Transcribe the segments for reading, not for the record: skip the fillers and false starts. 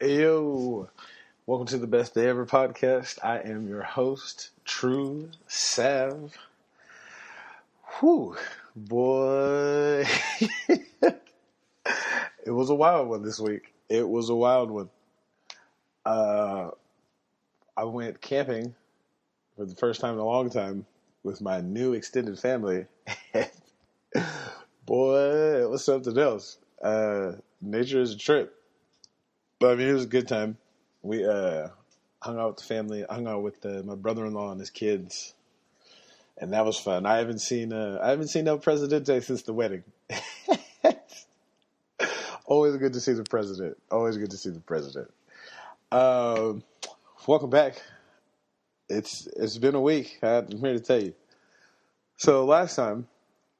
Yo, welcome to the Best Day Ever podcast. I am your host, Tru Sav. Whew, boy. It was a wild one this week. It was a wild one. I went camping for the first time in a long time with my new extended family. Boy, it was something else. Nature is a trip. But I mean, it was a good time. We hung out with the family. I hung out with my brother-in-law and his kids, and that was fun. I haven't seen El Presidente since the wedding. Always good to see the president. Always good to see the president. Welcome back. It's been a week. I'm here to tell you. So last time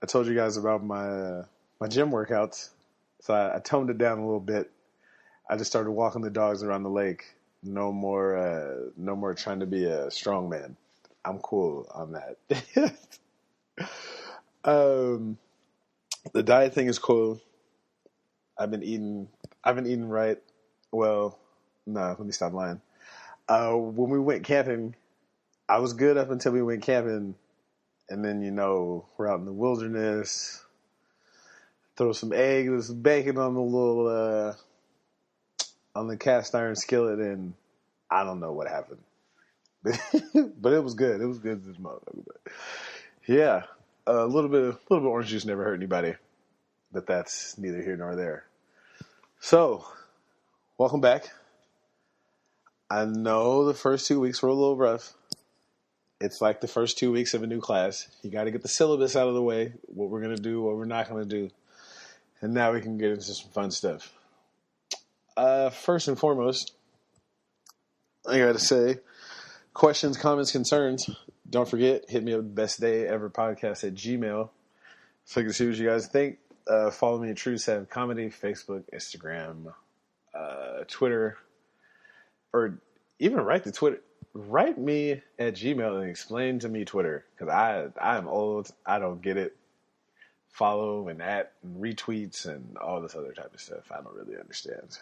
I told you guys about my gym workouts. So I toned it down a little bit. I just started walking the dogs around the lake. No more trying to be a strong man. I'm cool on that. The diet thing is cool. I've been eating right. Well, no, let me stop lying. When we went camping, I was good up until we went camping, and then we're out in the wilderness. Throw some eggs, some bacon on the little on the cast iron skillet, and I don't know what happened. But it was good. It was good this motherfucker. But yeah, a little bit of orange juice never hurt anybody. But that's neither here nor there. So, welcome back. I know the first 2 weeks were a little rough. It's like the first 2 weeks of a new class. You got to get the syllabus out of the way, what we're going to do, what we're not going to do. And now we can get into some fun stuff. First and foremost, I got to say, questions, comments, concerns, don't forget, hit me up at bestdayeverpodcast@gmail.com so I can see what you guys think. Follow me at Tru Sav Comedy, Facebook, Instagram, Twitter, or even write me at Gmail and explain to me Twitter, because I'm old, I don't get it. Follow and at and retweets and all this other type of stuff. I don't really understand.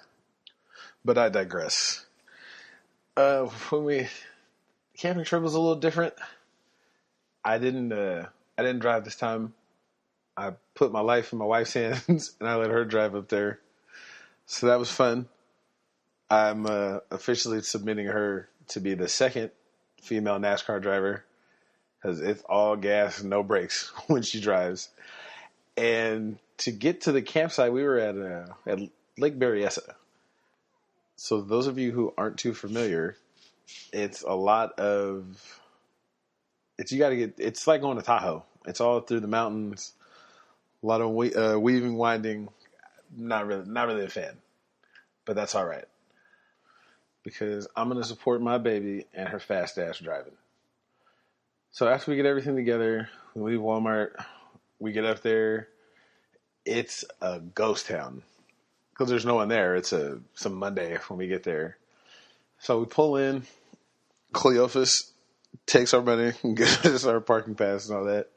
But I digress. The camping trip was a little different. I didn't drive this time. I put my life in my wife's hands and I let her drive up there. So that was fun. I'm officially submitting her to be the second female NASCAR driver, because it's all gas and no brakes when she drives. And to get to the campsite, we were at Lake Berryessa. So those of you who aren't too familiar, it's a lot of, it's like going to Tahoe. It's all through the mountains, a lot of weaving, winding. Not really a fan, but that's all right, because I'm going to support my baby and her fast ass driving. So after we get everything together, we leave Walmart, we get up there. It's a ghost town because there's no one there. It's some Monday when we get there. So we pull in. Cleophas takes our money and gives us our parking pass and all that.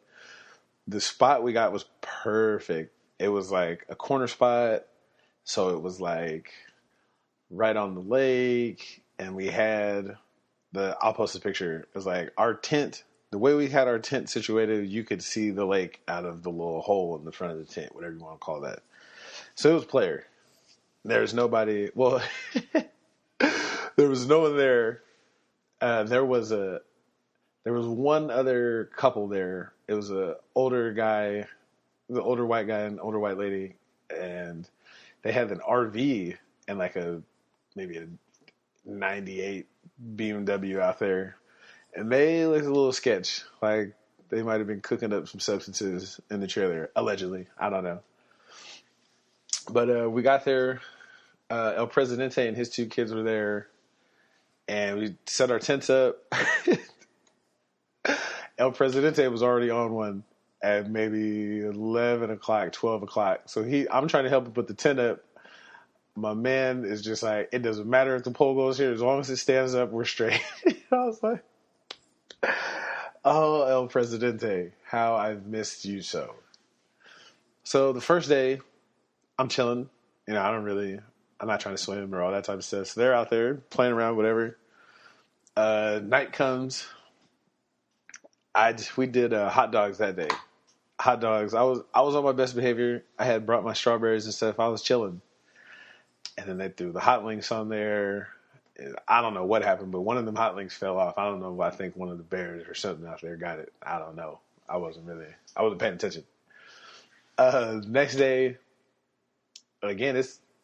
The spot we got was perfect. It was like a corner spot. So it was like right on the lake. And we had I'll post a picture. It was like our tent. The way we had our tent situated, you could see the lake out of the little hole in the front of the tent, whatever you want to call that. So it was player. There's nobody. Well, there was no one there. There was one other couple there. It was the older white guy and older white lady, and they had an RV and like maybe a 98 BMW out there. And they looked a little sketch. Like they might have been cooking up some substances in the trailer, allegedly. I don't know. But we got there. El Presidente and his two kids were there. And we set our tents up. El Presidente was already on one at maybe 11 o'clock, 12 o'clock. So I'm trying to help him put the tent up. My man is just like, it doesn't matter if the pole goes here. As long as it stands up, we're straight. I was like, oh, El Presidente, how I've missed you so. So the first day, I'm chilling. I don't really I'm not trying to swim or all that type of stuff. So they're out there playing around, whatever. Night comes. We did hot dogs that day. Hot dogs. I was on my best behavior. I had brought my strawberries and stuff. I was chilling, and then they threw the hot links on there. I don't know what happened, but one of them hot links fell off. I don't know. I think one of the bears or something out there got it. I don't know. I wasn't paying attention. Next day, again,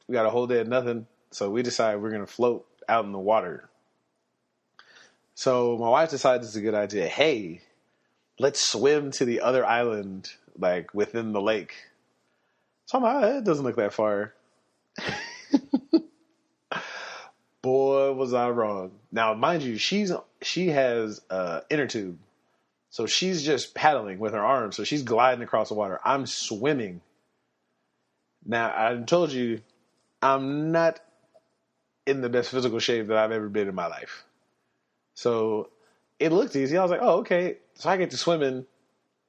we got a whole day of nothing. So we decided we're going to float out in the water. So my wife decided it's a good idea. Hey, let's swim to the other island, like within the lake. So I'm like, it doesn't look that far. Boy, was I wrong. Now, mind you, she has inner tube. So she's just paddling with her arms. So she's gliding across the water. I'm swimming. Now, I told you, I'm not in the best physical shape that I've ever been in my life. So it looked easy. I was like, oh, okay. So I get to swimming.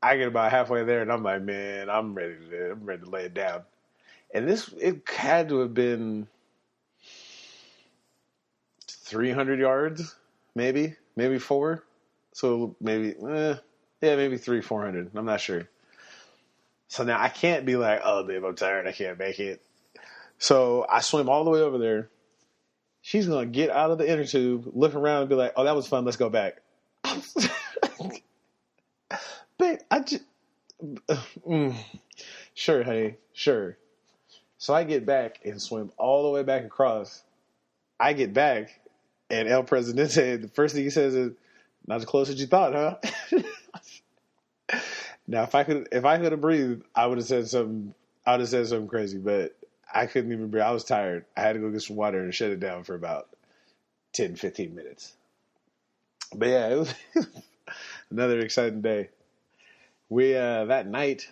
I get about halfway there, and I'm like, man, I'm ready to lay it down. And it had to have been 300 yards, maybe 4. So maybe 400. I'm not sure. So now I can't be like, oh, babe, I'm tired. I can't make it. So I swim all the way over there. She's going to get out of the inner tube, look around and be like, oh, that was fun. Let's go back. Babe, sure, honey, sure. So I get back and swim all the way back across. I get back, and El Presidente, the first thing he says is, not as close as you thought, huh? Now, if I could have breathed, I would have said something. I would have said something crazy, but I couldn't even breathe. I was tired. I had to go get some water and shut it down for about 10, 15 minutes. But yeah, it was another exciting day. We that night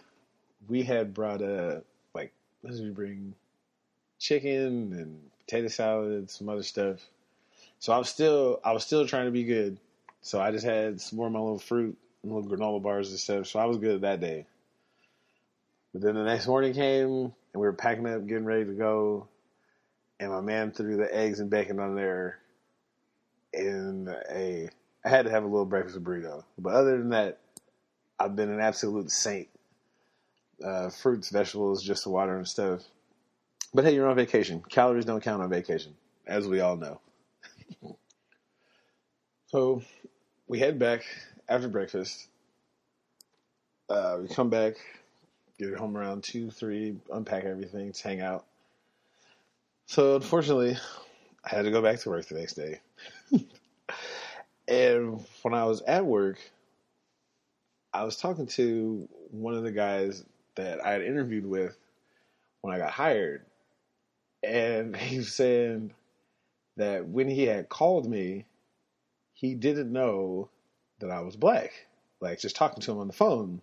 we had brought what did we bring? Chicken and potato salad, some other stuff. So I was still trying to be good. So I just had some more of my little fruit, little granola bars and stuff. So I was good that day. But then the next morning came, and we were packing up, getting ready to go. And my man threw the eggs and bacon on there. And I had to have a little breakfast burrito. But other than that, I've been an absolute saint. Fruits, vegetables, just the water and stuff. But hey, you're on vacation. Calories don't count on vacation, as we all know. So we head back after breakfast. We come back, get home around 2, 3, unpack everything, hang out. So unfortunately, I had to go back to work the next day. And when I was at work, I was talking to one of the guys that I had interviewed with when I got hired. And he was saying that when he had called me, he didn't know that I was black. Like, just talking to him on the phone.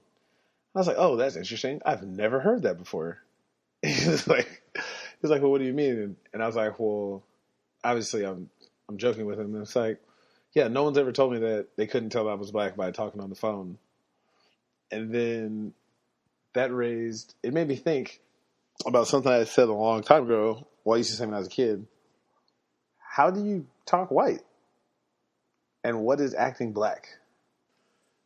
I was like, oh, that's interesting. I've never heard that before. He was like, well, what do you mean? And I was like, well, obviously I'm joking with him. And it's like, yeah, no one's ever told me that they couldn't tell I was black by talking on the phone. And then it made me think about something I said a long time ago. Well, I used to say when I was a kid. How do you talk white? And what is acting black?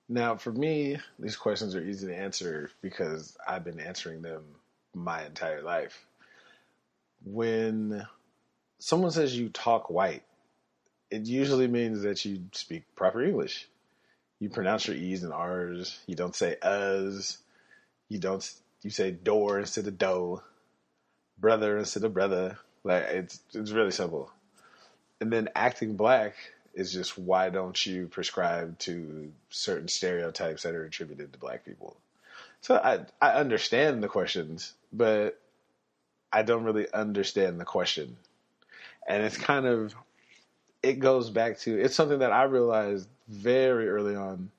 Now, for me, these questions are easy to answer because I've been answering them my entire life. When someone says you talk white, it usually means that you speak proper English. You pronounce your E's and R's. You don't say us. You say door instead of dough. Brother instead of brother. Like, it's really simple. And then acting black is just, why don't you prescribe to certain stereotypes that are attributed to black people? So I understand the questions, but I don't really understand the question. And it goes back to, it's something that I realized very early on,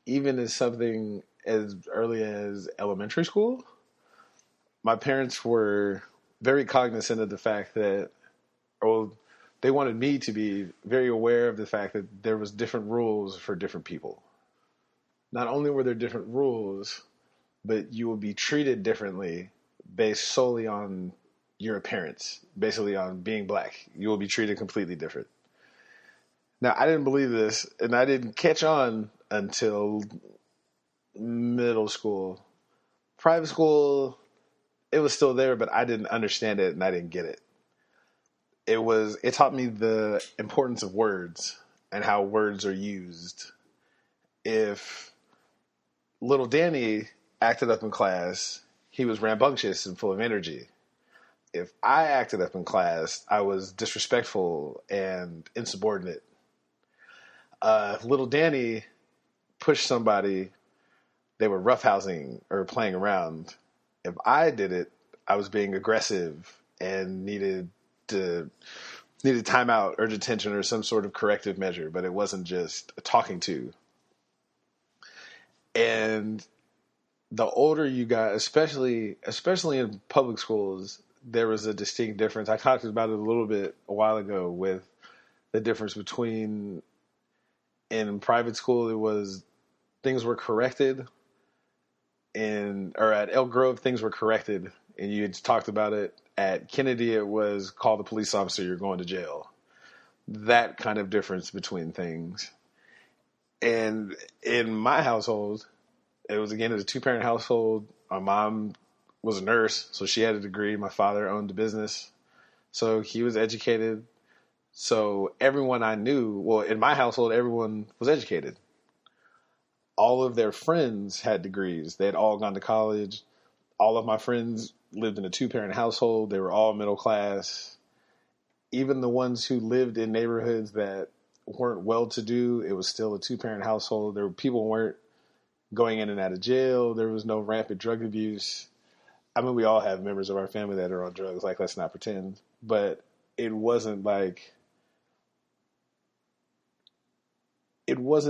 even as something as early as elementary school. My parents were very cognizant of the fact that, they wanted me to be very aware of the fact that there was different rules for different people. Not only were there different rules, but you would be treated differently based solely on your appearance, basically on being black. You will be treated completely different. Now, I didn't believe this, and I didn't catch on until middle school. Private school, it was still there, but I didn't understand it and I didn't get it. It taught me the importance of words and how words are used. If little Danny acted up in class, he was rambunctious and full of energy. If I acted up in class, I was disrespectful and insubordinate. If little Danny pushed somebody, they were roughhousing or playing around. If I did it, I was being aggressive and needed timeout, urgent attention, or some sort of corrective measure, but it wasn't just a talking to. And the older you got, especially in public schools, there was a distinct difference. I talked about it a little bit a while ago with the difference between in private school, it was things were corrected, or at Elk Grove, things were corrected, and you had talked about it. At Kennedy, it was call the police officer, you're going to jail. That kind of difference between things. And in my household, it was a 2-parent household. My mom was a nurse, so she had a degree. My father owned a business, so he was educated. So everyone I knew, well, in my household, everyone was educated. All of their friends had degrees. They had all gone to college. All of my friends lived in a 2-parent household. They were all middle class. Even the ones who lived in neighborhoods that weren't well-to-do, it was still a 2-parent household. People weren't going in and out of jail. There was no rampant drug abuse. I mean, we all have members of our family that are on drugs. Like, let's not pretend. But it wasn't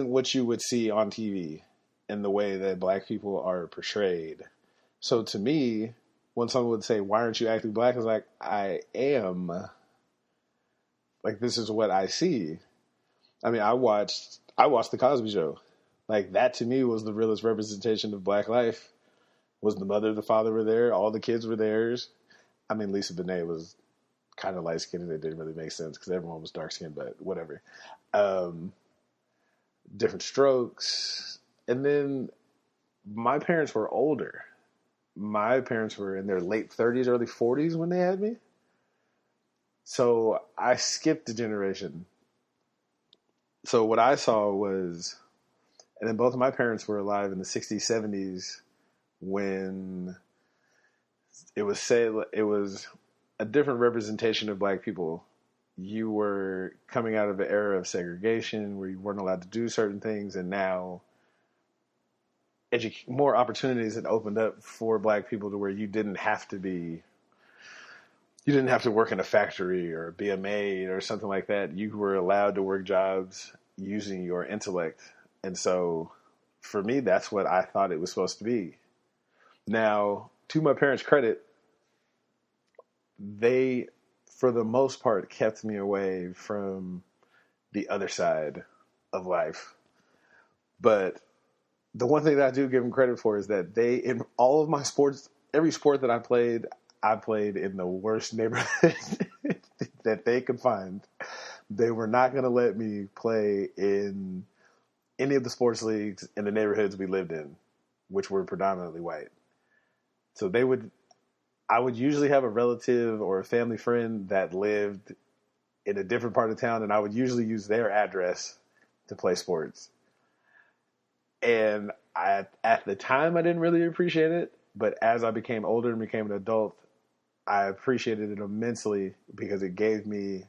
what you would see on TV in the way that black people are portrayed. So to me, when someone would say, why aren't you acting black? I was like, I am. Like, this is what I see. I mean, I watched The Cosby Show. Like, that to me was the realest representation of black life. Was the mother, the father were there. All the kids were theirs. I mean, Lisa Bonet was kind of light-skinned and it didn't really make sense because everyone was dark-skinned, but whatever. Different strokes. And then my parents were older. My parents were in their late 30s, early 40s when they had me. So I skipped a generation. So what I saw was, and then both of my parents were alive in the 60s, 70s when it was a different representation of black people. You were coming out of an era of segregation where you weren't allowed to do certain things, and now more opportunities had opened up for black people to where you didn't have to work in a factory or be a maid or something like that. You were allowed to work jobs using your intellect. And so for me, that's what I thought it was supposed to be. Now, to my parents' credit, they, for the most part, kept me away from the other side of life. But the one thing that I do give them credit for is that in all of my sports, every sport that I played in the worst neighborhood that they could find. They were not going to let me play in any of the sports leagues in the neighborhoods we lived in, which were predominantly white. So I would usually have a relative or a family friend that lived in a different part of town, and I would usually use their address to play sports. And at the time, I didn't really appreciate it, but as I became older and became an adult, I appreciated it immensely because it gave me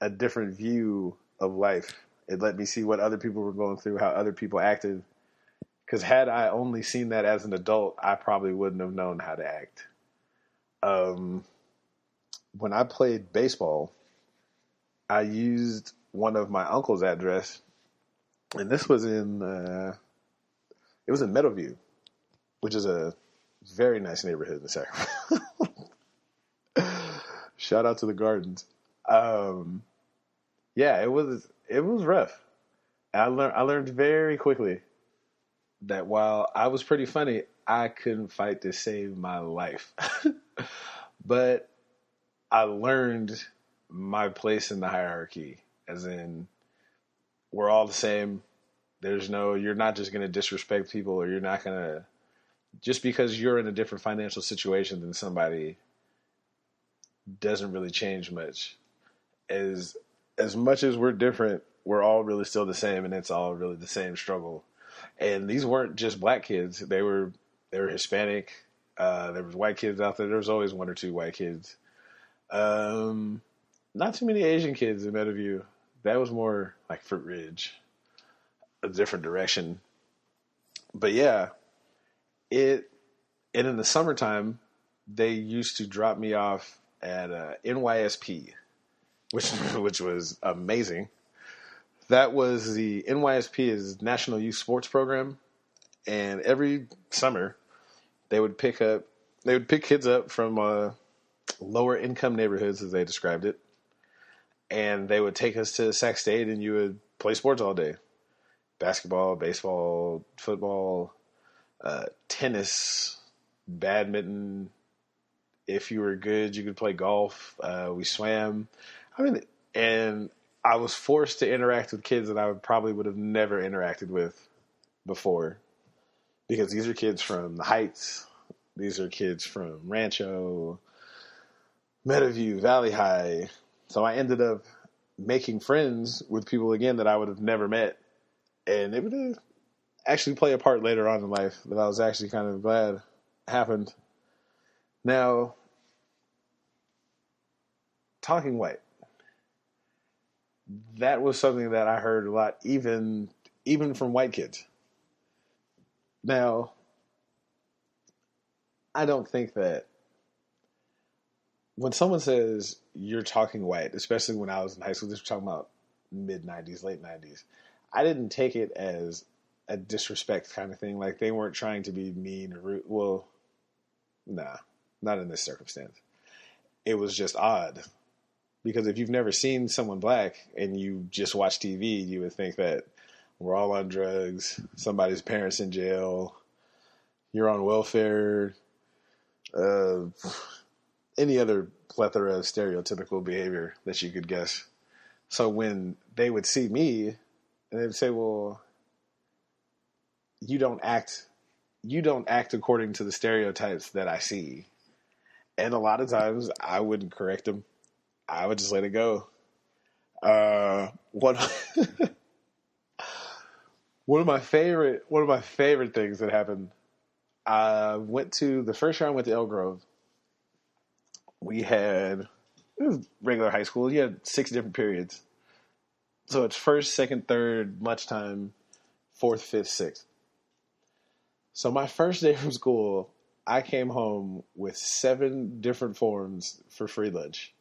a different view of life. It let me see what other people were going through, how other people acted. Because had I only seen that as an adult, I probably wouldn't have known how to act. When I played baseball, I used one of my uncle's address, and this was in Meadowview, which is a very nice neighborhood in Sacramento. Shout out to the Gardens. Yeah, it was rough. I learned very quickly that while I was pretty funny, I couldn't fight to save my life. But I learned my place in the hierarchy, as in we're all the same. You're not just going to disrespect people, or you're not going to, just because you're in a different financial situation than somebody doesn't really change much. As much as we're different, we're all really still the same, and it's all really the same struggle. And these weren't just black kids; they were Hispanic. There was white kids out there. There was always one or two white kids. Not too many Asian kids in Meadowview. That was more like Fruit Ridge, a different direction. But yeah, and in the summertime, they used to drop me off at NYSP, which was amazing. That was the NYSP is National Youth Sports Program, and every summer they would pick kids up from lower income neighborhoods, as they described it, and they would take us to Sac State, and you would play sports all day: basketball, baseball, football, tennis, badminton. If you were good, you could play golf. We swam. And I was forced to interact with kids that I would have never interacted with before, because these are kids from the Heights. These are kids from Rancho, Meadowview, Valley High. So I ended up making friends with people again that I would have never met, and it would actually play a part later on in life that I was actually kind of glad happened. Now, talking white, that was something that I heard a lot, even from white kids. Now, I don't think that when someone says you're talking white, especially when I was in high school, this was talking about mid-90s, late 90s, I didn't take it as a disrespect kind of thing. Like, they weren't trying to be mean or rude. Well, nah, not in this circumstance. It was just odd. Because if you've never seen someone black and you just watch TV, you would think that we're all on drugs, somebody's parents in jail, you're on welfare, any other plethora of stereotypical behavior that you could guess. So when they would see me, and they'd say, well, you don't act according to the stereotypes that I see. And a lot of times I wouldn't correct them. I would just let it go. One of my favorite things that happened. The first year I went to Elk Grove. It was regular high school. You had 6 different periods. So it's first, second, third, lunchtime, fourth, fifth, sixth. So my first day from school, I came home with 7 different forms for free lunch.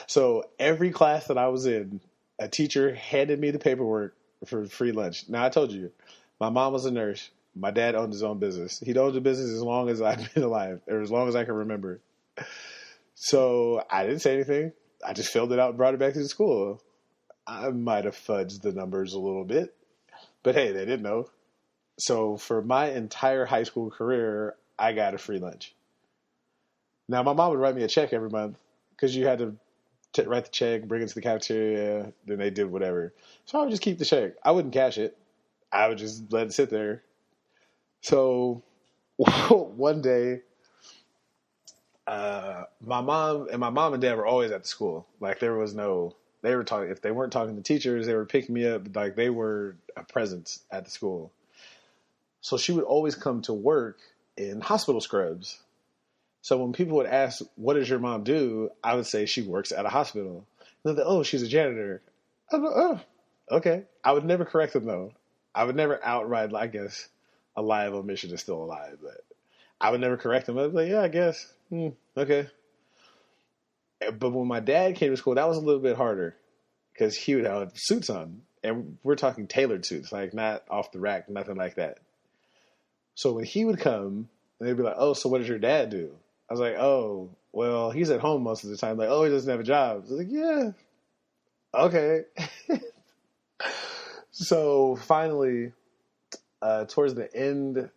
So every class that I was in, a teacher handed me the paperwork for free lunch. Now, I told you, my mom was a nurse. My dad owned his own business. He'd owned the business as long as I've been alive, or as long as I can remember. So I didn't say anything. I just filled it out and brought it back to the school. I might have fudged the numbers a little bit, but hey, they didn't know. So for my entire high school career, I got a free lunch. Now, my mom would write me a check every month because you had to write the check, bring it to the cafeteria, then they did whatever. So I would just keep the check. I wouldn't cash it. I would just let it sit there. So one day, my mom and dad were always at the school. Like, they were talking, if they weren't talking to teachers, they were picking me up. Like, they were a presence at the school. So she would always come to work in hospital scrubs. So when people would ask, what does your mom do? I would say she works at a hospital. And they'd, oh, she's a janitor. I'm like, oh, okay. I would never correct them, though. I would never outright, I guess, a lie of omission is still a lie, but I would never correct them. I'd be like, yeah, I guess. Okay. But when my dad came to school, that was a little bit harder because he would have suits on. And we're talking tailored suits, like not off the rack, nothing like that. So when he would come, and they'd be like, oh, so what does your dad do? I was like, oh, well, he's at home most of the time. Like, oh, he doesn't have a job. I was like, yeah, okay. So finally, towards the end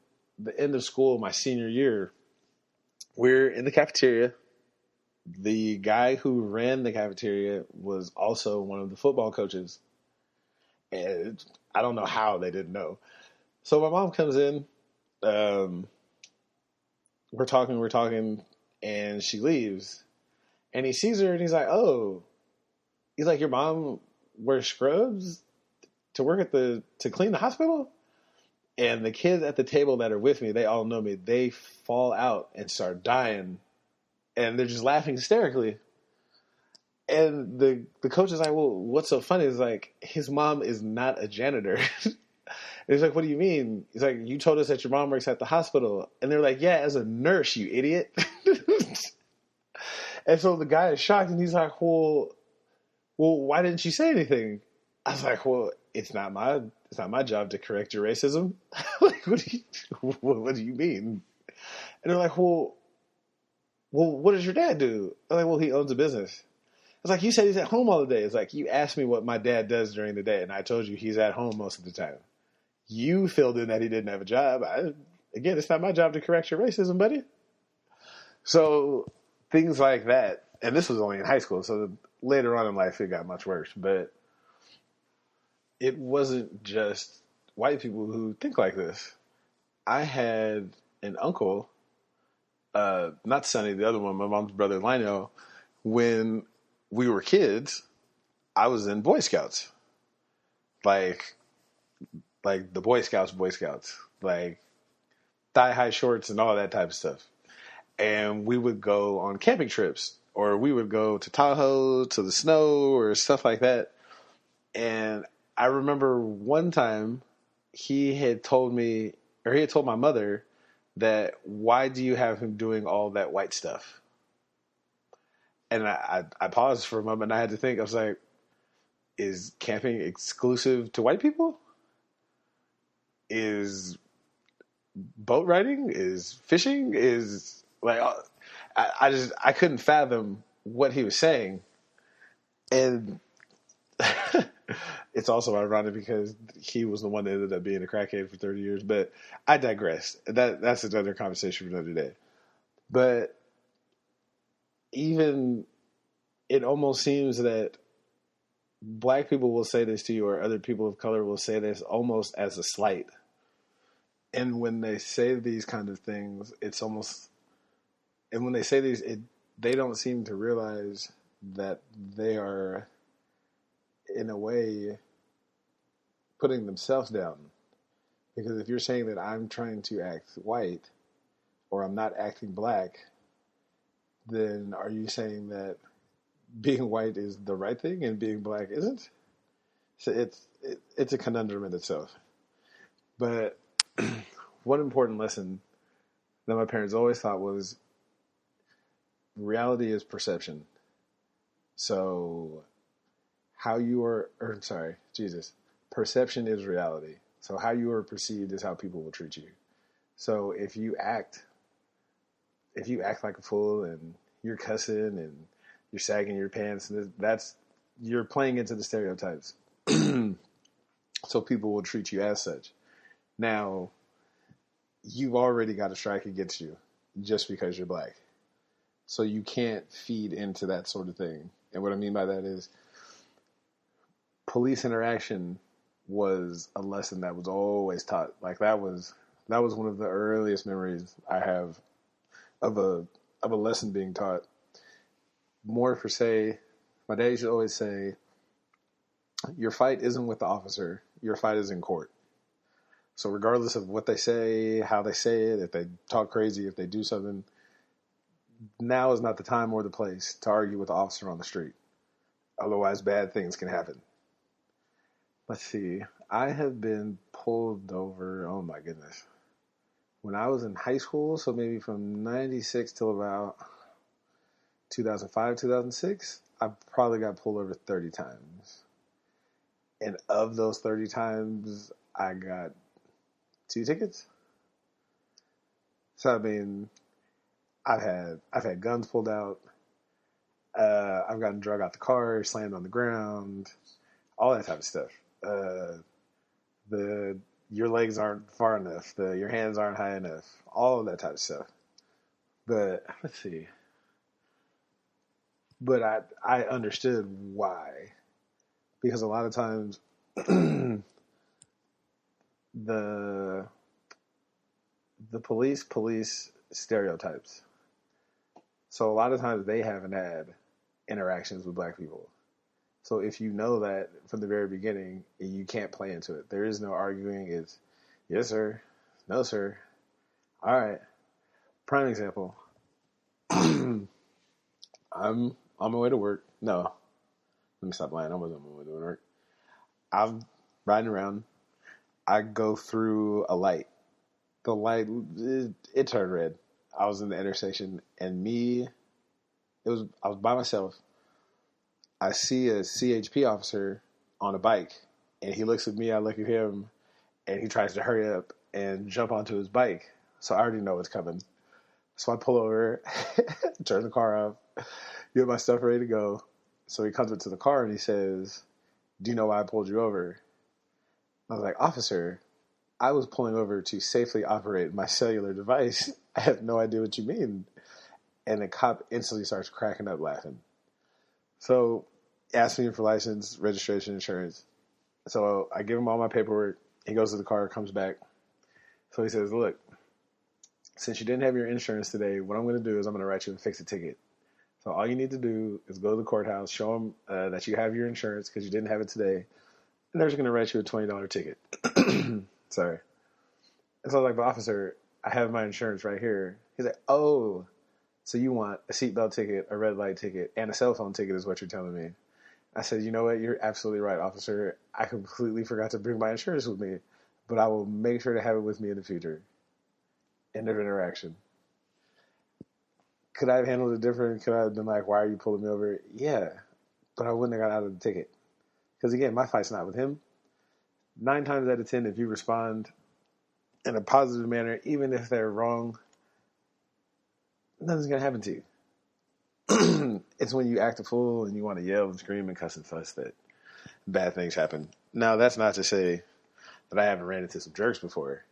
of school, my senior year, we're in the cafeteria, The guy who ran the cafeteria was also one of the football coaches. And I don't know how they didn't know. So my mom comes in. Um, we're talking, and she leaves. And he sees her, and he's like, "Oh," he's like, "Your mom wears scrubs to work to clean the hospital?" And the kids at the table that are with me, they all know me. They fall out and start dying, and they're just laughing hysterically. And the coach is like, "Well, what's so funny?" Is like, his mom is not a janitor. He's like, "What do you mean?" He's like, "You told us that your mom works at the hospital." And they're like, "Yeah, as a nurse, you idiot." And so the guy is shocked, and he's like, well, why didn't you say anything? I was like, "Well, it's not my job to correct your racism." Like, what do you mean? And they're like, well, what does your dad do? I'm like, "Well, he owns a business." It's like, "You said he's at home all the day." It's like, "You asked me what my dad does during the day, and I told you he's at home most of the time. You filled in that he didn't have a job. Again, it's not my job to correct your racism, buddy." So things like that, and this was only in high school, so later on in life it got much worse. But it wasn't just white people who think like this. I had an uncle, not Sonny, the other one, my mom's brother, Lionel. When we were kids, I was in Boy Scouts, like the Boy Scouts, like thigh high shorts and all that type of stuff. And we would go on camping trips, or we would go to Tahoe, to the snow, or stuff like that. And I remember one time he had told me, or he had told my mother, that why do you have him doing all that white stuff? And I paused for a moment, and I had to think. I was like, is camping exclusive to white people? Is boat riding? Is fishing? Is like, I couldn't fathom what he was saying. And it's also ironic because he was the one that ended up being a crackhead for 30 years. But I digress. That's another conversation for another day. But even it almost seems that black people will say this to you, or other people of color will say this almost as a slight. And when they say these kind of things, it's almost, and when they say these, they don't seem to realize that they are, in a way, putting themselves down. Because if you're saying that I'm trying to act white, or I'm not acting black, then are you saying that being white is the right thing and being black isn't? So it's a conundrum in itself. But one important lesson that my parents always taught was reality is perception. So how you are, or sorry, Jesus, perception is reality. So how you are perceived is how people will treat you. So if you act like a fool and you're cussing and you're sagging your pants, you're playing into the stereotypes. So people will treat you as such. Now, you've already got a strike against you just because you're black. So you can't feed into that sort of thing. And what I mean by that is police interaction was a lesson that was always taught. Like that was one of the earliest memories I have of a lesson being taught. More for say, my dad used to always say, your fight isn't with the officer, your fight is in court. So regardless of what they say, how they say it, if they talk crazy, if they do something, now is not the time or the place to argue with the officer on the street. Otherwise, bad things can happen. Let's see. I have been pulled over, oh my goodness. When I was in high school, so maybe from 96 till about 2005, 2006, I probably got pulled over 30 times. And of those 30 times, I got 2 tickets. So I mean, I've had guns pulled out. I've gotten drug out the car, slammed on the ground, all that type of stuff. Your legs aren't far enough. Your hands aren't high enough. All of that type of stuff. But let's see. but I understood why, because a lot of times the police stereotypes. So a lot of times they haven't had interactions with black people. So if you know that from the very beginning, you can't play into it. There is no arguing. It's yes, sir. No, sir. All right. Prime example. I'm on my way to work. No, let me stop lying. I wasn't on my way to work. I'm riding around. I go through a light. The light, it turned red. I was in the intersection, and I was by myself. I see a CHP officer on a bike, and he looks at me. I look at him, and he tries to hurry up and jump onto his bike. So I already know what's coming. So I pull over, turn the car off, get my stuff ready to go. So he comes into the car and he says, "Do you know why I pulled you over?" I was like, "Officer, I was pulling over to safely operate my cellular device. I have no idea what you mean." And the cop instantly starts cracking up laughing. So he asks me for license, registration, insurance. So I give him all my paperwork. He goes to the car, comes back. So he says, "Look, since you didn't have your insurance today, what I'm going to do is I'm going to write you a fix-it ticket. So all you need to do is go to the courthouse, show them that you have your insurance because you didn't have it today, and they're just going to write you a $20 ticket." Sorry. And so I was like, "But officer, I have my insurance right here." He's like, "Oh, so you want a seatbelt ticket, a red light ticket, and a cell phone ticket is what you're telling me." I said, "You know what? You're absolutely right, officer. I completely forgot to bring my insurance with me, but I will make sure to have it with me in the future." End of interaction. Could I have handled it different? Could I have been like, "Why are you pulling me over?" Yeah, but I wouldn't have got out of the ticket. Because again, my fight's not with him. 9 times out of 10, if you respond in a positive manner, even if they're wrong, nothing's going to happen to you. It's when you act a fool and you want to yell and scream and cuss and fuss that bad things happen. Now, that's not to say that I haven't ran into some jerks before.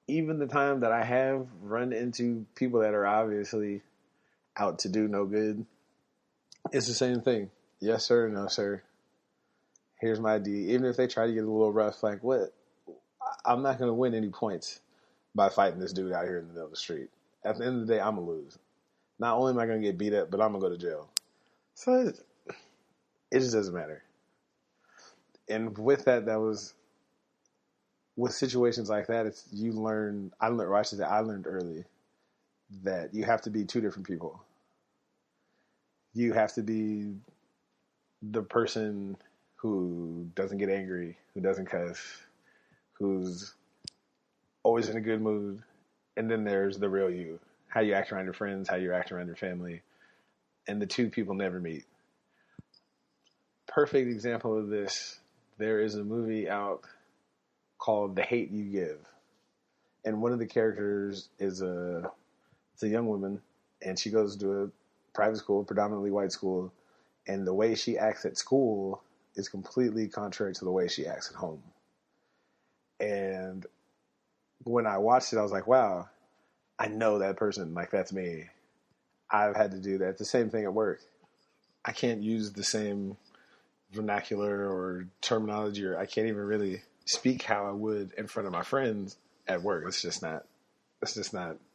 Even the time that I have run into people that are obviously out to do no good, it's the same thing. Yes, sir. No, sir. Here's my ID. Even if they try to get a little rough, like, what? I'm not going to win any points by fighting this dude out here in the middle of the street. At the end of the day, I'm going to lose. Not only am I going to get beat up, but I'm going to go to jail. So it just doesn't matter. And with that was, with situations like that, I learned early that you have to be 2 different people. You have to be the person who doesn't get angry, who doesn't cuss, who's always in a good mood. And then there's the real you, how you act around your friends, how you act around your family. And the 2 people never meet. Perfect example of this, there is a movie out called The Hate You Give. And one of the characters is a young woman, and she goes to a private school, predominantly white school, and the way she acts at school is completely contrary to the way she acts at home. And when I watched it, I was like, wow, I know that person. Like, that's me. I've had to do that. The same thing at work. I can't use the same vernacular or terminology, or I can't even really speak how I would in front of my friends at work. It's just not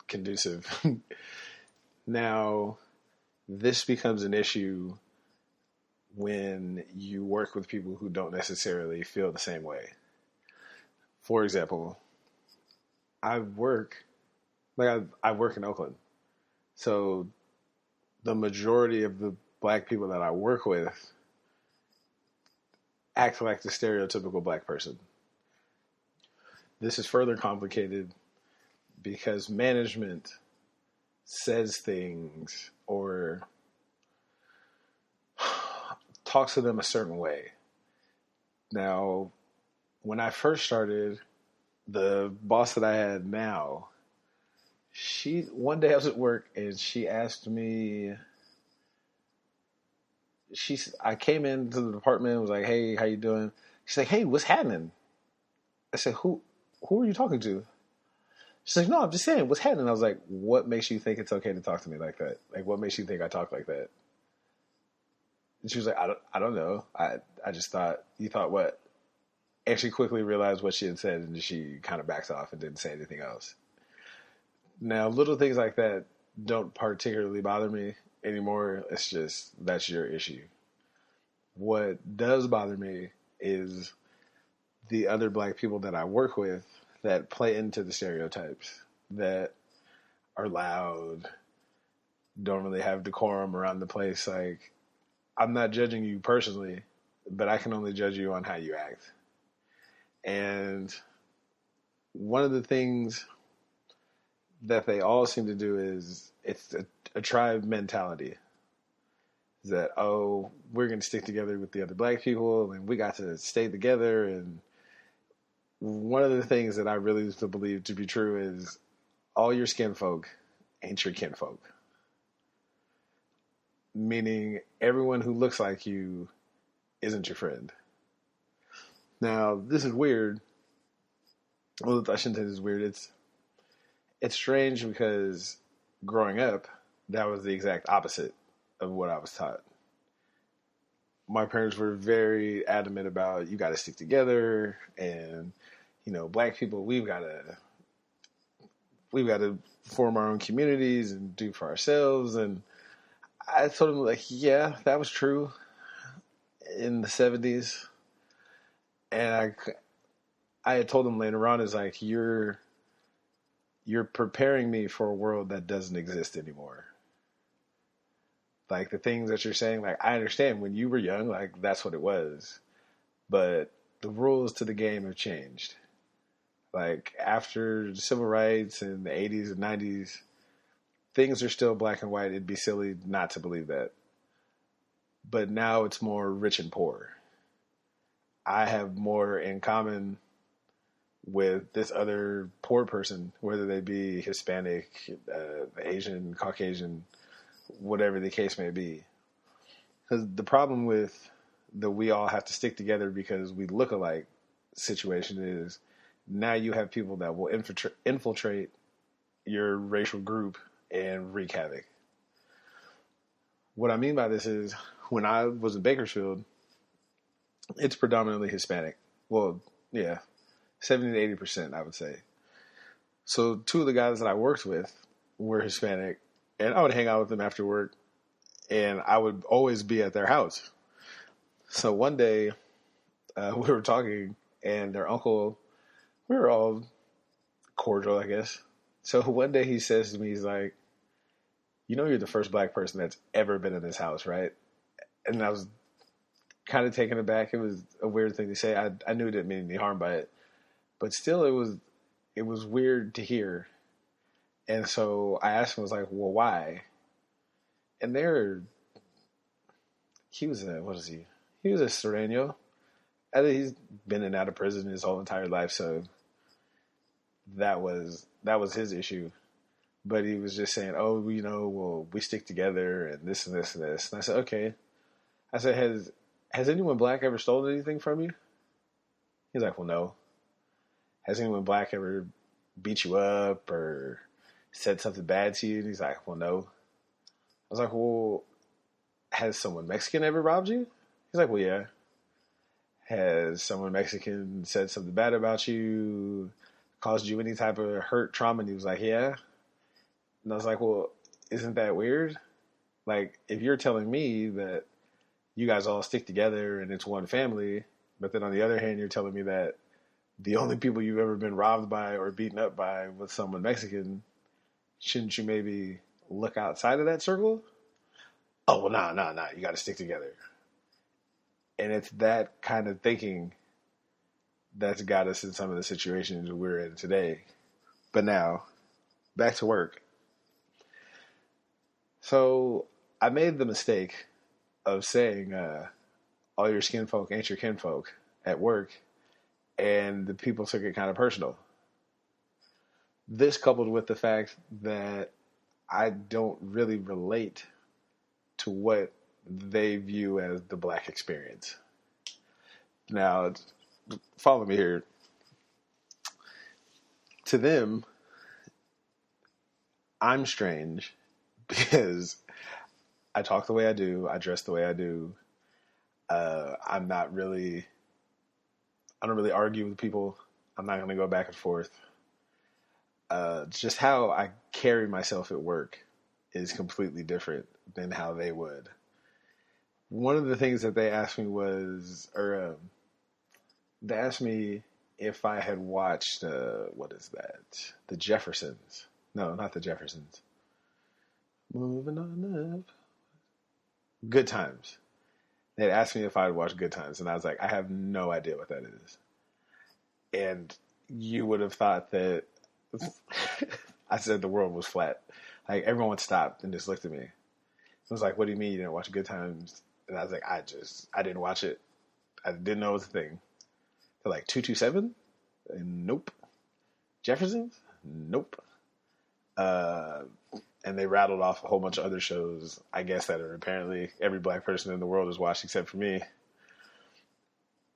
conducive. Now, this becomes an issue when you work with people who don't necessarily feel the same way. For example, I work in Oakland. So the majority of the black people that I work with act like the stereotypical black person. This is further complicated because management says things or talks to them a certain way. Now, when I first started, the boss that I had now, one day I was at work and she asked me, I came into the department, was like, "Hey, how you doing?" She's like, "Hey, what's happening?" I said, Who are you talking to?" She's like, no, I'm just saying, what's happening? I was like, what makes you think it's okay to talk to me like that? Like, what makes you think I talk like that? And she was like, I don't know. I just thought, you thought what? And she quickly realized what she had said, and she kind of backs off and didn't say anything else. Now, little things like that don't particularly bother me anymore. It's just, that's your issue. What does bother me is the other black people that I work with that play into the stereotypes, that are loud, don't really have decorum around the place. Like, I'm not judging you personally, but I can only judge you on how you act. And one of the things that they all seem to do is, it's a tribe mentality. Is that, oh, we're going to stick together with the other black people, and we got to stay together. And one of the things that I really believe to be true is, all your skin folk ain't your kinfolk. Meaning, everyone who looks like you isn't your friend. Now, this is weird. Well, I shouldn't say this is weird. It's strange because growing up, that was the exact opposite of what I was taught. My parents were very adamant about, you got to stick together, and black people, we've got to form our own communities and do for ourselves. And I told them, like, yeah, that was true in the 70s. And I had told them later on, is like, you're preparing me for a world that doesn't exist anymore. Like, the things that you're saying, like, I understand when you were young, like, that's what it was. But the rules to the game have changed. Like, after civil rights in the 80s and 90s, things are still black and white. It'd be silly not to believe that. But now it's more rich and poor. I have more in common with this other poor person, whether they be Hispanic, Asian, Caucasian, whatever the case may be. Because the problem with the we all have to stick together because we look alike situation is, now you have people that will infiltrate your racial group and wreak havoc. What I mean by this is, when I was in Bakersfield, it's predominantly Hispanic. Well, yeah, 70 to 80%, I would say. So two of the guys that I worked with were Hispanic, and I would hang out with them after work, and I would always be at their house. So one day, we were talking, and their uncle, we were all cordial, I guess. So one day he says to me, he's like, you're the first black person that's ever been in this house, right? And I was kind of taken aback. It was a weird thing to say. I knew it didn't mean any harm by it, but still it was weird to hear. And so I asked him, I was like, well, why? And he was what is he? He was a Sereno. I think he's been in and out of prison his whole entire life, so that was his issue. But he was just saying, oh, well, we stick together and this and this and this. And I said, okay. I said, has anyone black ever stolen anything from you? He's like, well, no. Has anyone black ever beat you up or said something bad to you? And he's like, well, no. I was like, well, has someone Mexican ever robbed you? He's like, well, yeah. Has someone Mexican said something bad about you, caused you any type of hurt, trauma? And he was like, yeah. And I was like, well, isn't that weird? Like, if you're telling me that you guys all stick together and it's one family, but then on the other hand, you're telling me that the only people you've ever been robbed by or beaten up by was someone Mexican, shouldn't you maybe look outside of that circle? Oh, well, nah, you got to stick together. And it's that kind of thinking that's got us in some of the situations we're in today. But now, back to work. So I made the mistake of saying, all your skin folk ain't your kinfolk at work, and the people took it kind of personal. This coupled with the fact that I don't really relate to what they view as the black experience. Now, follow me here. To them, I'm strange because I talk the way I do, I dress the way I do. I'm not really, I don't really argue with people. I'm not going to go back and forth. Just how I carry myself at work is completely different than how they would. One of the things that they asked me was, or they asked me if I had watched, what is that? The Jeffersons. No, not the Jeffersons. Moving on up. Good Times. They'd asked me if I'd watched Good Times, and I was like, I have no idea what that is. And you would have thought that I said the world was flat. Like, everyone stopped and just looked at me. It was like, what do you mean you didn't watch Good Times? And I was like, I didn't watch it. I didn't know it was a thing. They're like, 227? Nope. Jeffersons? Nope. And they rattled off a whole bunch of other shows, I guess, that are apparently every black person in the world has watched except for me.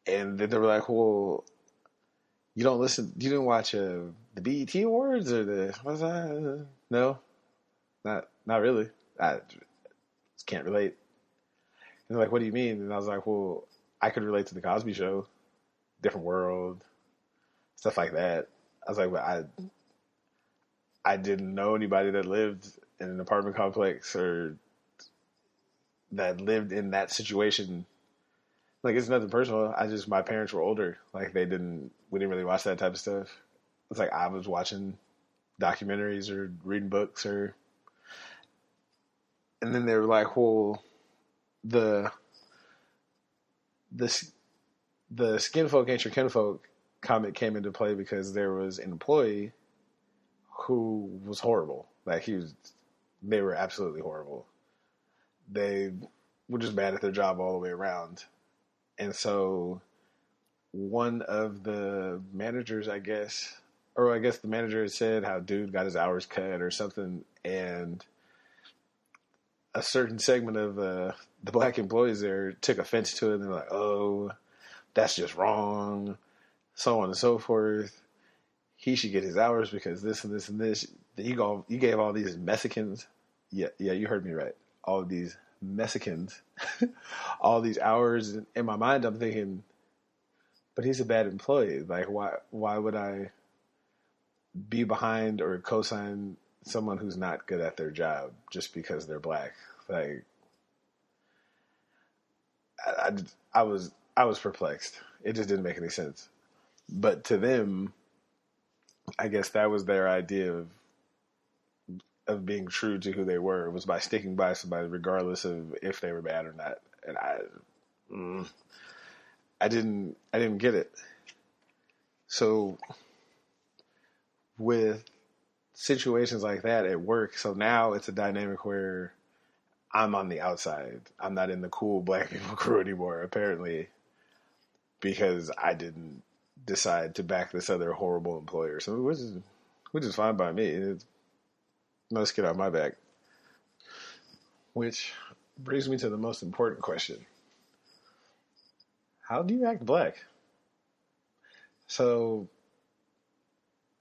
And then they were like, well, you didn't watch the BET Awards or what's that? No, not really. I just can't relate. And they're like, what do you mean? And I was like, well, I could relate to the Cosby Show, different world, stuff like that. I was like, well, I didn't know anybody that lived in an apartment complex or that lived in that situation. Like, it's nothing personal. My parents were older. Like, we didn't really watch that type of stuff. It's like I was watching documentaries or reading books and then they were like, well, the skinfolk ain't your kinfolk comment came into play because there was an employee who was horrible. Like, they were absolutely horrible. They were just bad at their job all the way around. And so one of the managers, I guess the manager had said how dude got his hours cut or something. And a certain segment of the black employees there took offense to it. And they're like, oh, that's just wrong. So on and so forth. He should get his hours because this and this and this. You gave all these Mexicans. Yeah, you heard me right. All of these Mexicans, all these hours. In my mind, I'm thinking, but he's a bad employee. Like, why would I be behind or co-sign someone who's not good at their job just because they're black? Like, I was perplexed. It just didn't make any sense. But to them, I guess that was their idea of being true to who they were. It was by sticking by somebody regardless of if they were bad or not. And I didn't get it. So with situations like that at work, so now it's a dynamic where I'm on the outside. I'm not in the cool black people crew anymore, apparently, because I didn't decide to back this other horrible employer. So which is fine by me. It's no skin off my back. Which brings me to the most important question. How do you act black? So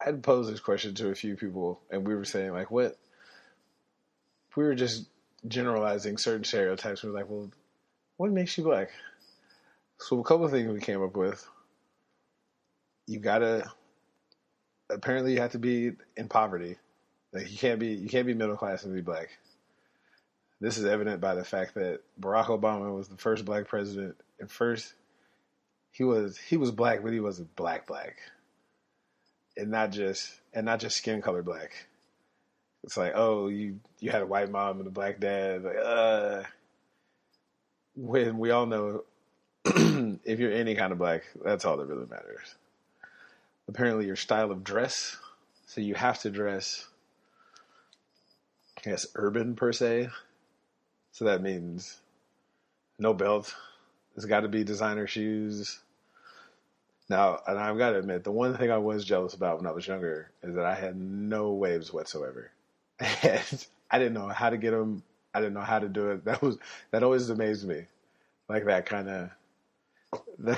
I'd posed this question to a few people, and we were saying, like, we were just generalizing certain stereotypes. We were like, well, what makes you black? So a couple of things we came up with. Apparently you have to be in poverty. Like, you can't be middle class and be black. This is evident by the fact that Barack Obama was the first black president, and first he was black, but he wasn't black, and not just skin color black. It's like, oh, you had a white mom and a black dad. Like, when we all know, if you're any kind of black, that's all that really matters. Apparently, your style of dress, so you have to dress, I guess, urban per se. So that means no belt. It's got to be designer shoes. Now, and I've got to admit, the one thing I was jealous about when I was younger is that I had no waves whatsoever. And I didn't know how to get them. I didn't know how to do it. That always amazed me. Like, that kind of... I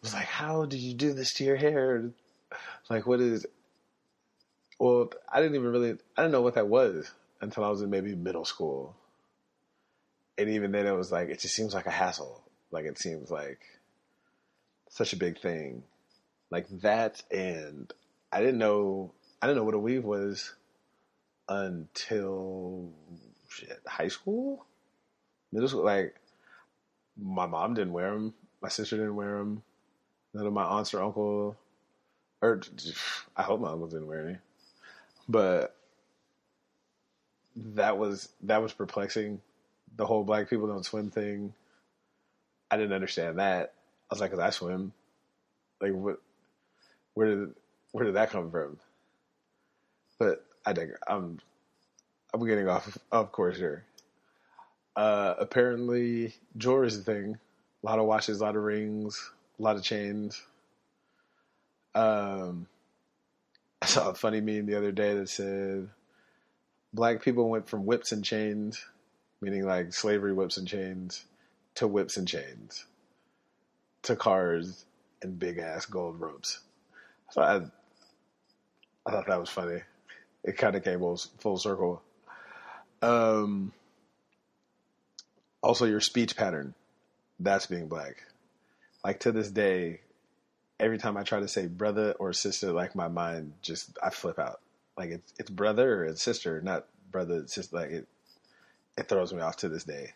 was like, how did you do this to your hair? Like, what is... Well, I didn't know what that was until I was in maybe middle school. And even then, it was like, it just seems like a hassle. Like, it seems like such a big thing. Like that, and I didn't know, I didn't know what a weave was until high school, middle school. Like, my mom didn't wear them. My sister didn't wear them. None of my aunts or uncle, or I hope my uncle didn't wear any. But that was perplexing. The whole black people don't swim thing. I didn't understand that. I was like, "Cause I swim." Like, what? Where did where did that come from? But I think I'm getting off course here. Apparently, jewelry is a thing. A lot of watches, a lot of rings, a lot of chains. Um, I saw a funny meme the other day that said black people went from whips and chains, meaning like slavery whips and chains, to whips and chains, to cars and big ass gold ropes. So I thought that was funny. It kind of came full circle. Um, Also, your speech pattern, that's being black. Like to this day, every time I try to say brother or sister, like my mind just, I flip out. Like it's brother or it's sister, not brother, sister. Like it throws me off to this day.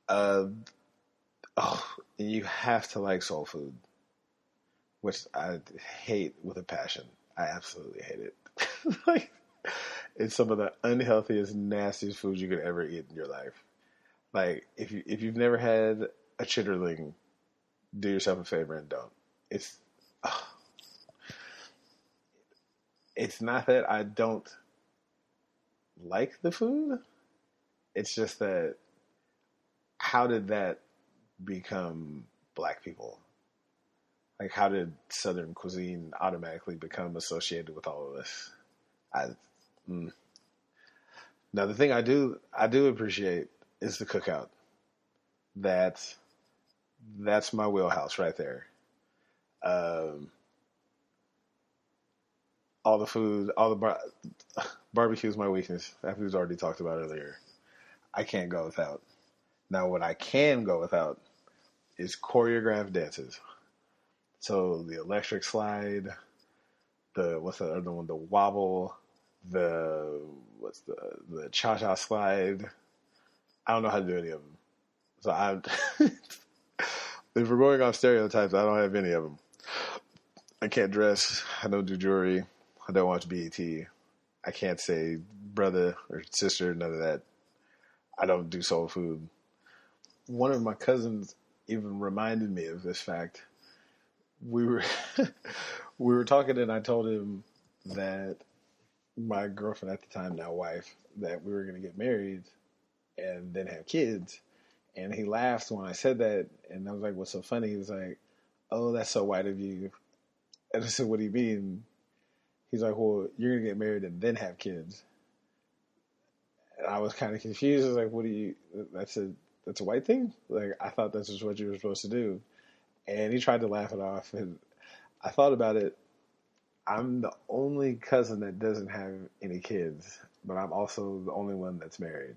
Uh, oh, and you have to like soul food, which I hate with a passion. I absolutely hate it. Like it's some of the unhealthiest, nastiest food you could ever eat in your life. Like if you've never had a chitterling, do yourself a favor and don't. It's oh, it's not that I don't like the food. It's just that how did that become black people? Like how did Southern cuisine automatically become associated with all of this? I mm. Now the thing I do appreciate is the cookout. That's that's my wheelhouse right there. Um, all the food, barbecue is my weakness. That we've already talked about earlier. I can't go without. Now, what I can go without is choreographed dances. So the electric slide, the what's the other one? The wobble, the what's the cha cha slide. I don't know how to do any of them. So I, if we're going off stereotypes, I don't have any of them. I can't dress. I don't do jewelry. I don't watch BET. I can't say brother or sister. None of that. I don't do soul food. One of my cousins even reminded me of this fact. We were we were talking, and I told him that my girlfriend at the time, now wife, that we were going to get married and then have kids. And he laughed when I said that, and I was like, "What's so funny?" He was like, "Oh, that's so white of you." And I said, "What do you mean?" He's like, "Well, you're going to get married and then have kids." And I was kind of confused. I was like, "What do you? That's a white thing? Like I thought that's just what you were supposed to do." And he tried to laugh it off, and I thought about it. I'm the only cousin that doesn't have any kids, but I'm also the only one that's married.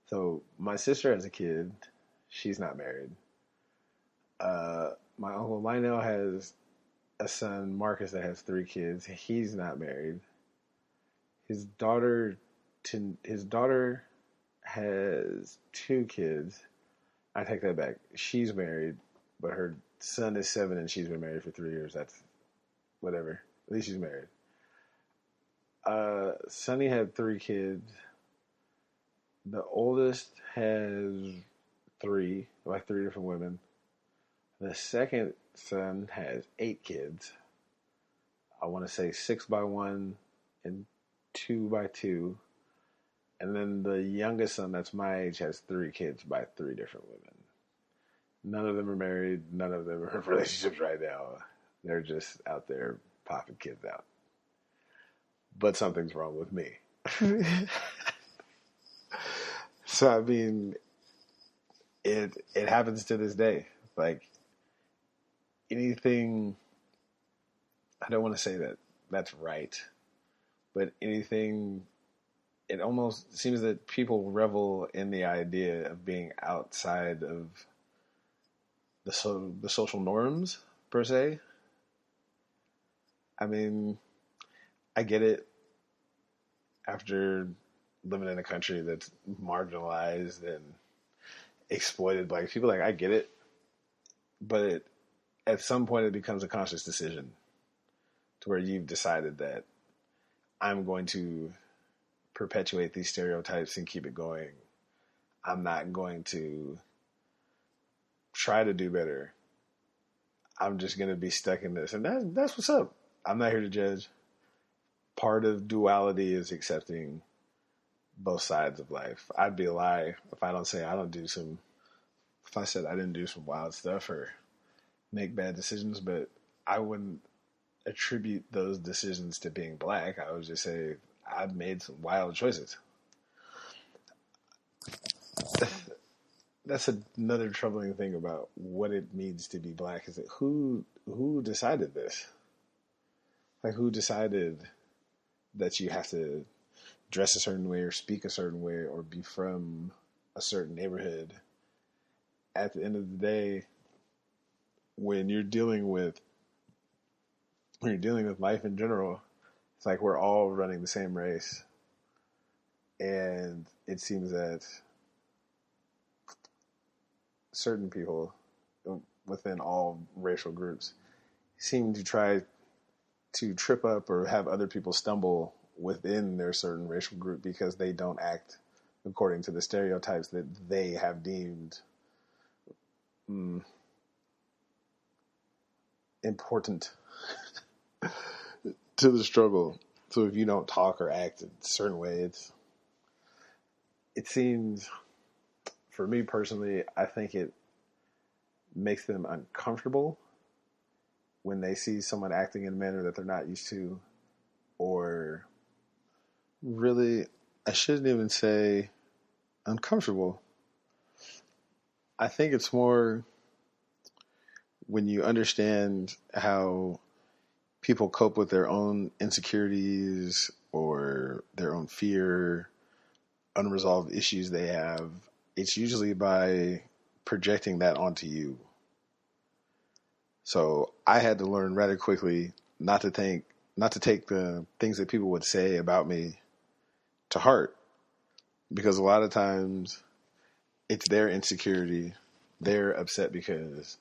So my sister has a kid. She's not married. My uncle Lionel has a son, Marcus, that has 3 kids. He's not married. His daughter, his daughter has 2 kids. I take that back. She's married, but her son is 7, and she's been married for 3 years. That's whatever. At least she's married. Sonny had 3 kids. The oldest has 3, like 3 different women. The second son has 8 kids. I want to say 6 by 1 and 2 by 2. And then the youngest son, that's my age, has 3 kids by 3 different women. None of them are married. None of them are in relationships right now. They're just out there popping kids out. But something's wrong with me. So I mean, it happens to this day. Like anything, I don't want to say that that's right. But anything, it almost seems that people revel in the idea of being outside of the social norms per se. I mean, I get it after living in a country that's marginalized and exploited black people. Like, I get it, but at some point it becomes a conscious decision to where you've decided that I'm going to perpetuate these stereotypes and keep it going. I'm not going to try to do better. I'm just going to be stuck in this. And that's what's up. I'm not here to judge. Part of duality is accepting both sides of life. I'd be a lie if I don't say if I said I didn't do some wild stuff or make bad decisions, but I wouldn't attribute those decisions to being black. I would just say I've made some wild choices. That's another troubling thing about what it means to be black, is that who decided this? Like, who decided that you have to dress a certain way or speak a certain way or be from a certain neighborhood? At the end of the day, when you're dealing with life in general, it's like we're all running the same race. And it seems that certain people within all racial groups seem to try to trip up or have other people stumble within their certain racial group because they don't act according to the stereotypes that they have deemed important to the struggle. So if you don't talk or act in a certain way, it seems, for me personally, I think it makes them uncomfortable when they see someone acting in a manner that they're not used to. Or really, I shouldn't even say uncomfortable. I think it's more when you understand how people cope with their own insecurities or their own fear, unresolved issues they have. It's usually by projecting that onto you. So I had to learn rather quickly not to take the things that people would say about me to heart, because a lot of times it's their insecurity. They're upset because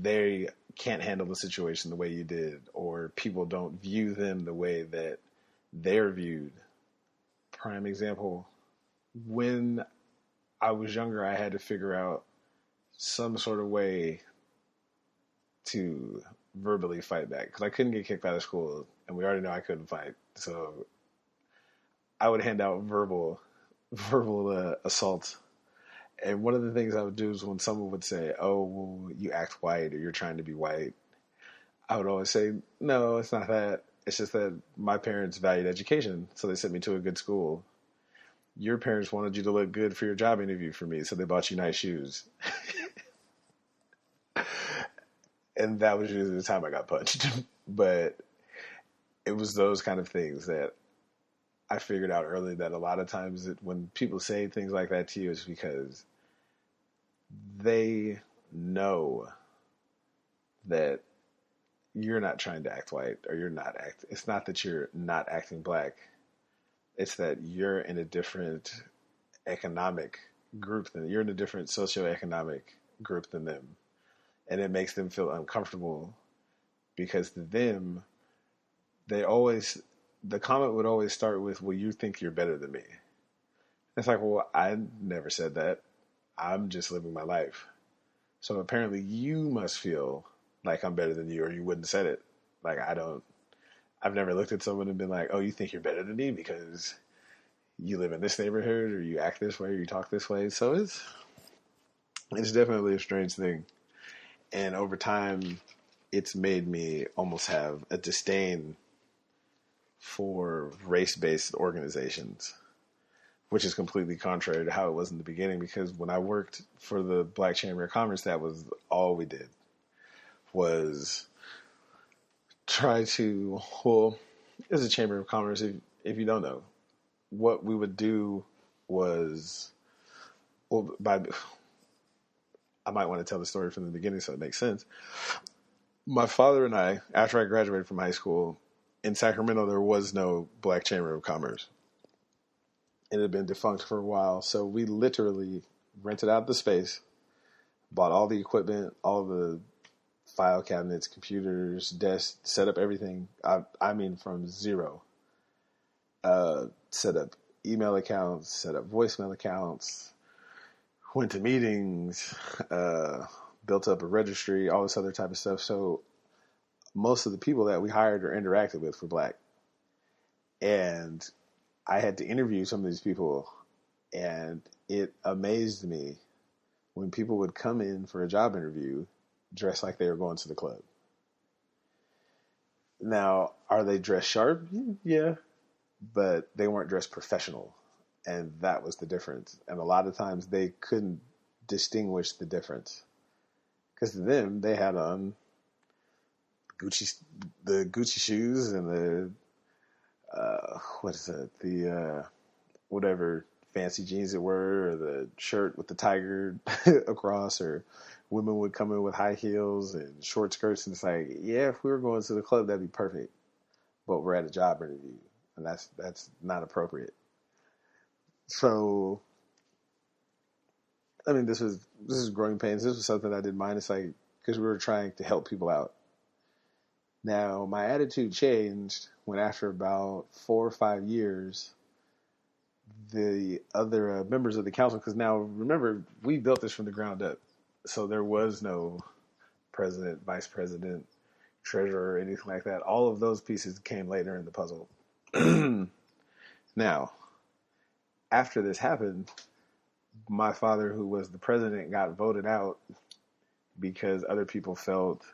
they can't handle the situation the way you did, or people don't view them the way that they're viewed. Prime example, when I was younger, I had to figure out some sort of way to verbally fight back because I couldn't get kicked out of school, and we already know I couldn't fight. So I would hand out verbal assaults. And one of the things I would do is when someone would say, "Oh, well, you act white," or "You're trying to be white," I would always say, "No, it's not that. It's just that my parents valued education, so they sent me to a good school. Your parents wanted you to look good for your job interview for me, so they bought you nice shoes." And that was usually the time I got punched. But it was those kind of things that I figured out early, that a lot of times when people say things like that to you, it's because they know that you're not trying to act white, or it's not that you're not acting black. It's that you're in a different economic group you're in a different socioeconomic group than them. And it makes them feel uncomfortable because to them, the comment would always start with, "Well, you think you're better than me." It's like, well, I never said that. I'm just living my life. So apparently you must feel like I'm better than you, or you wouldn't have said it. Like, I've never looked at someone and been like, "Oh, you think you're better than me because you live in this neighborhood, or you act this way, or you talk this way." So it's definitely a strange thing. And over time, it's made me almost have a disdain for race-based organizations, which is completely contrary to how it was in the beginning. Because when I worked for the Black Chamber of Commerce, that was all we did, was try to, well, it's a chamber of commerce. If you don't know, what we would do was, well, I might want to tell the story from the beginning so it makes sense. My father and I, after I graduated from high school, in Sacramento, there was no Black Chamber of Commerce. It had been defunct for a while, so we literally rented out the space, bought all the equipment, all the file cabinets, computers, desks, set up everything. I mean, from zero. Set up email accounts, set up voicemail accounts, went to meetings, built up a registry, all this other type of stuff. So most of the people that we hired or interacted with were Black. And I had to interview some of these people, and it amazed me when people would come in for a job interview dressed like they were going to the club. Now, are they dressed sharp? Yeah, but they weren't dressed professional, and that was the difference. And a lot of times they couldn't distinguish the difference because to them they had on the Gucci shoes and the whatever fancy jeans it were, or the shirt with the tiger across, or women would come in with high heels and short skirts, and it's like, yeah, if we were going to the club, that'd be perfect, but we're at a job interview, and that's not appropriate. So, I mean, this is growing pains. This was something I didn't mind. It's like, because we were trying to help people out. Now, my attitude changed when after about 4 or 5 years, the other members of the council, because now, remember, we built this from the ground up. So there was no president, vice president, treasurer, anything like that. All of those pieces came later in the puzzle. Now, after this happened, my father, who was the president, got voted out because other people felt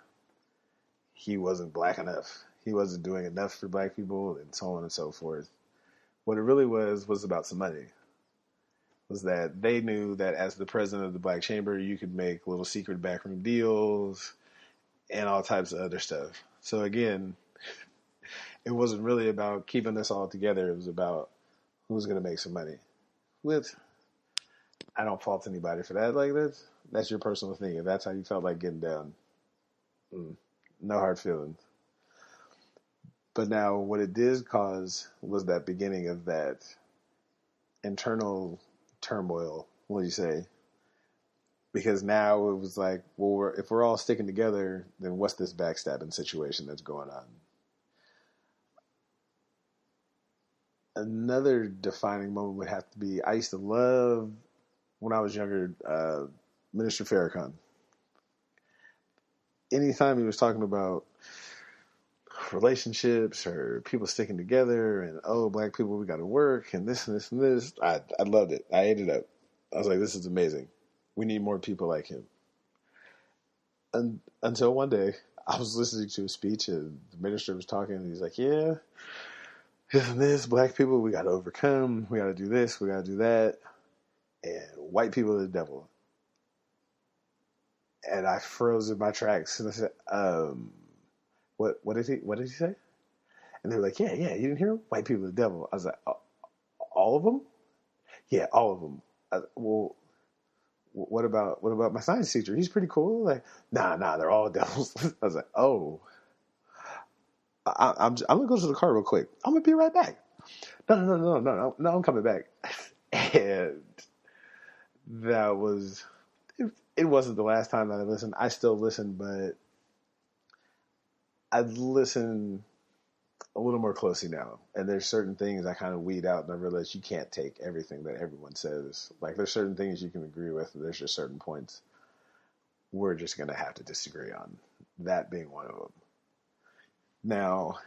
he wasn't Black enough. He wasn't doing enough for Black people, and so on and so forth. What it really was about some money. Was that they knew that as the president of the Black Chamber, you could make little secret backroom deals and all types of other stuff. So again, it wasn't really about keeping us all together. It was about who's going to make some money. I don't fault anybody for that. Like that's your personal thing. If that's how you felt like getting down, no hard feelings. But now what it did cause was that beginning of that internal turmoil, what do you say? Because now it was like, well, if we're all sticking together, then what's this backstabbing situation that's going on? Another defining moment would have to be, I used to love, when I was younger, Minister Farrakhan. Anytime he was talking about relationships or people sticking together and, oh, Black people, we got to work and this and this and this, I loved it. I ate it up. I was like, this is amazing. We need more people like him. And until one day, I was listening to a speech and the minister was talking and he's like, yeah, this and this, Black people, we got to overcome. We got to do this. We got to do that. And white people are the devil. And I froze in my tracks and I said, what did he say? And they were like, yeah, you didn't hear him? White people are the devil. I was like, all of them? Yeah, all of them. Well, what about my science teacher? He's pretty cool. Like, nah, they're all devils. I was like, oh, I'm gonna go to the car real quick. I'm gonna be right back. No, I'm coming back. And that was, it wasn't the last time that I listened. I still listen, but I listen a little more closely now. And there's certain things I kind of weed out, and I realize you can't take everything that everyone says. Like, there's certain things you can agree with, and there's just certain points we're just going to have to disagree on. That being one of them. Now,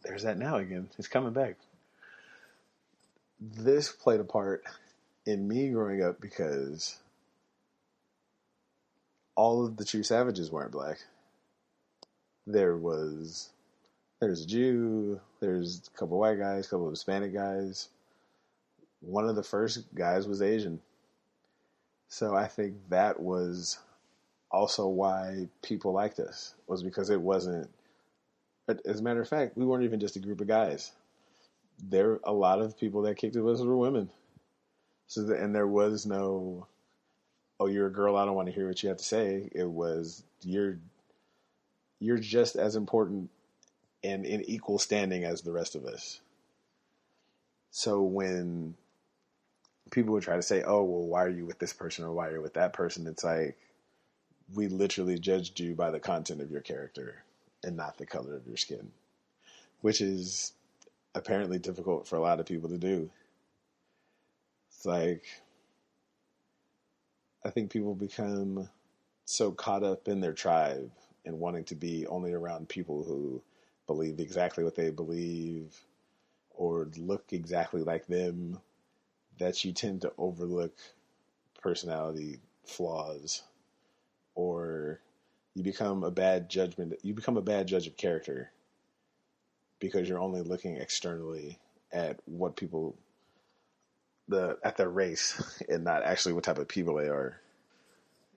there's that now again. It's coming back. This played a part in me growing up because all of the true savages weren't Black. There's a Jew, there's a couple of white guys, a couple of Hispanic guys. One of the first guys was Asian. So I think that was also why people liked us, was because it wasn't But as a matter of fact, we weren't even just a group of guys. There, a lot of people that kicked it with us were women. And there was no, oh, you're a girl, I don't want to hear what you have to say. It was, you're just as important and in equal standing as the rest of us. So when people would try to say, oh, well, why are you with this person or why are you with that person? It's like, we literally judged you by the content of your character and not the color of your skin, which is apparently difficult for a lot of people to do. It's like, I think people become so caught up in their tribe and wanting to be only around people who believe exactly what they believe or look exactly like them that you tend to overlook personality flaws, or you become a bad judge of character because you're only looking externally at what people at their race and not actually what type of people they are.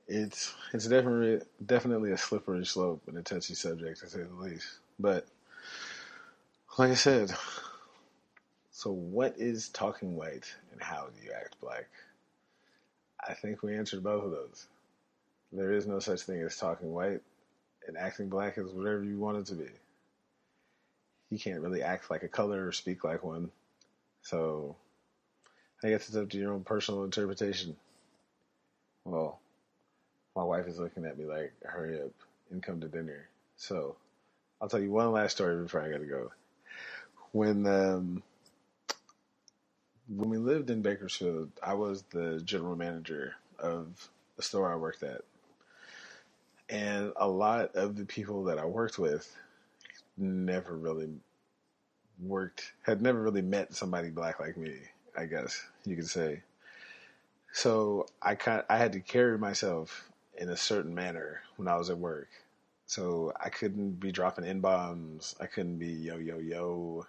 It's definitely a slippery slope and a touchy subject, to say the least. But like I said, so what is talking white and how do you act black? I think we answered both of those. There is no such thing as talking white, and acting black is whatever you want it to be. You can't really act like a color or speak like one. So I guess it's up to your own personal interpretation. Well, my wife is looking at me like, hurry up and come to dinner. So I'll tell you one last story before I gotta go. When we lived in Bakersfield, I was the general manager of the store I worked at. And a lot of the people that I worked with had never really met somebody black like me, I guess you could say. So I had to carry myself in a certain manner when I was at work. So I couldn't be dropping N-bombs. I couldn't be yo, yo, yo.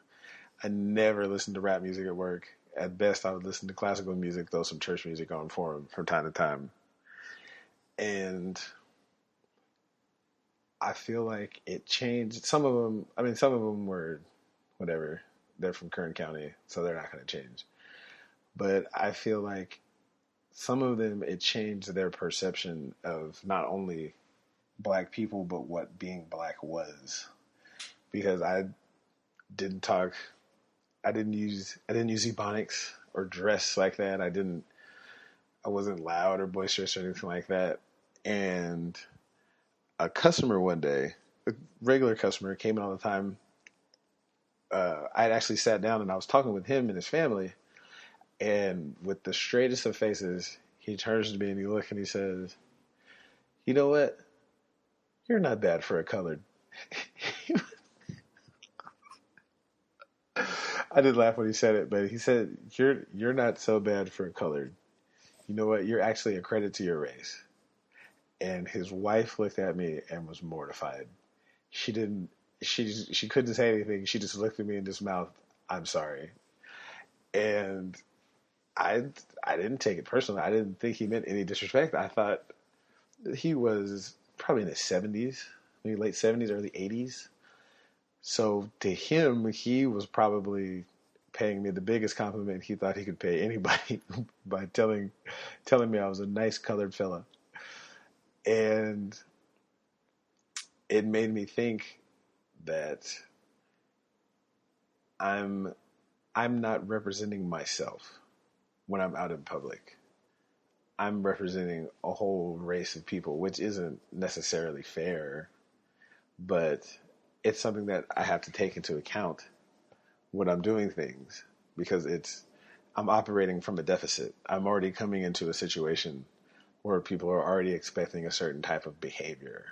I never listened to rap music at work. At best, I would listen to classical music, throw some church music on for them from time to time. And I feel like it changed. Some of them were whatever. They're from Kern County, so they're not going to change. But I feel like some of them, it changed their perception of not only black people, but what being black was. Because I didn't use Ebonics or dress like that. I wasn't loud or boisterous or anything like that. And a customer one day, a regular customer, came in all the time. I had actually sat down and I was talking with him and his family. And with the straightest of faces, he turns to me and he looks and he says, "You know what? You're not bad for a colored." I did laugh when he said it, but he said, "You're not so bad for a colored. You know what? You're actually a credit to your race." And his wife looked at me and was mortified. She couldn't say anything. She just looked at me and just mouthed, "I'm sorry." And I didn't take it personally. I didn't think he meant any disrespect. I thought he was probably in his 70s, maybe late 70s, early 80s. So to him, he was probably paying me the biggest compliment he thought he could pay anybody by telling me I was a nice colored fella. And it made me think that I'm not representing myself when I'm out in public. I'm representing a whole race of people, which isn't necessarily fair, but it's something that I have to take into account when I'm doing things, because I'm operating from a deficit. I'm already coming into a situation where people are already expecting a certain type of behavior.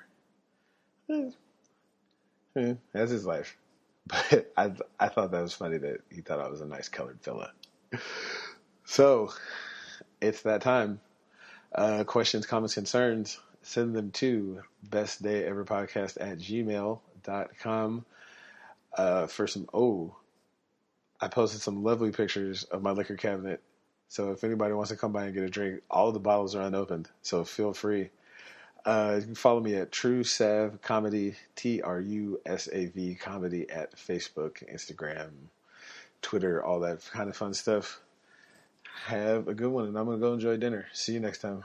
That's his life. But I thought that was funny that he thought I was a nice colored fella. So it's that time. Questions, comments, concerns, send them to bestdayeverpodcast@gmail.com. I posted some lovely pictures of my liquor cabinet. So if anybody wants to come by and get a drink, all the bottles are unopened. So feel free. You can follow me at Tru Sav Comedy, TRUSAV Comedy at Facebook, Instagram, Twitter, all that kind of fun stuff. Have a good one, and I'm going to go enjoy dinner. See you next time.